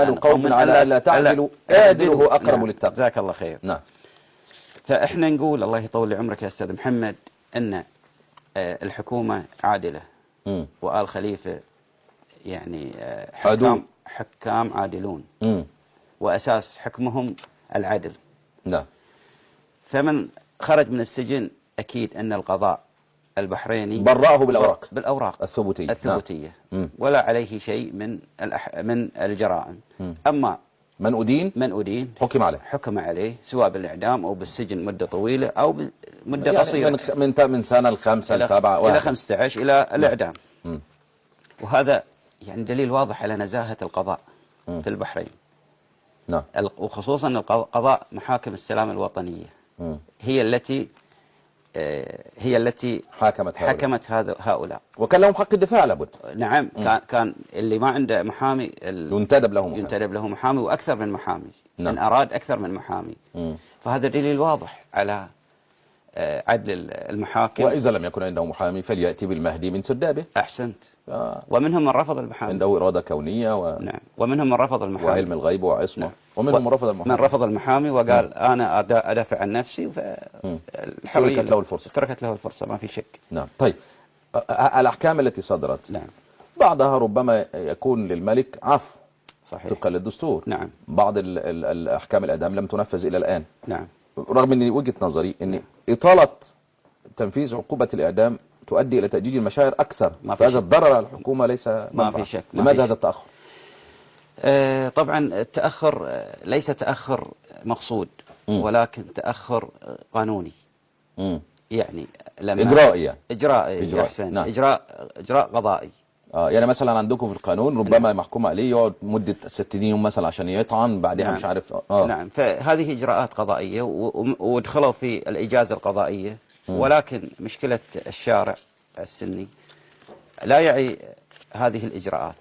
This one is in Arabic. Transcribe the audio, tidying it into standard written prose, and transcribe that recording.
آل قوم على ألا تعدلوا اعدلوا هو أقرب للتقوى. جزاك الله خير. نعم. فإحنا نقول الله يطول عمرك يا أستاذ محمد أن الحكومة عادلة وآل خليفة يعني حكام عادلون وأساس حكمهم العدل. نعم. فمن خرج من السجن أكيد أن القضاء البحريني برأه بالأوراق الثبوتية ولا عليه شيء من الجرائم. أما من أدين حكم عليه سواء بالإعدام أو بالسجن مدة طويلة أو مدة يعني قصيرة من سنة ل5 ل7 إلى 15 إلى الإعدام. وهذا يعني دليل واضح على نزاهة القضاء في البحرين. نعم. وخصوصا القضاء محاكم السلام الوطنية هي التي حكمت هؤلاء وكان لهم حق الدفاع لابد. نعم. كان اللي ما عنده محامي ينتدب له محامي وأكثر من محامي. نعم. إن أراد أكثر من محامي. فهذا دليل واضح على عدل المحاكم. وإذا لم يكن عنده محامي فليأتي بالمهدي من سدابه. أحسنت. ومنهم من رفض المحامي. عنده إرادة كونية نعم. ومنهم من رفض المحامي وعلم الغيب وعصمة. نعم. ومنهم من رفض المحامي وقال أنا أدافع عن نفسي فالحرية تركت له الفرصة ما في شك. نعم. طيب الأحكام التي صدرت نعم بعضها ربما يكون للملك عفو صحيح طبقا للدستور. نعم. بعض الأحكام الإعدام لم تنفذ إلى الآن. نعم. رغم أن وجهة نظري أن إطالة تنفيذ عقوبة الإعدام تؤدي إلى تأجيج المشاعر أكثر، فهذا الضرر على الحكومة ليس ما في شك. لماذا هذا التأخر؟ طبعا التأخر ليس تأخر مقصود ولكن تأخر قانوني. يعني لما إجرائي أحسن. نعم. إجراء قضائي. يعني مثلا عندكم في القانون ربما محكوم عليه يقعد مدة 60 يوم مثلا عشان يطعن بعدها. نعم. مش عارف. نعم. فهذه إجراءات قضائية ودخلوا في الإجازة القضائية. ولكن مشكلة الشارع السني لا يعي هذه الإجراءات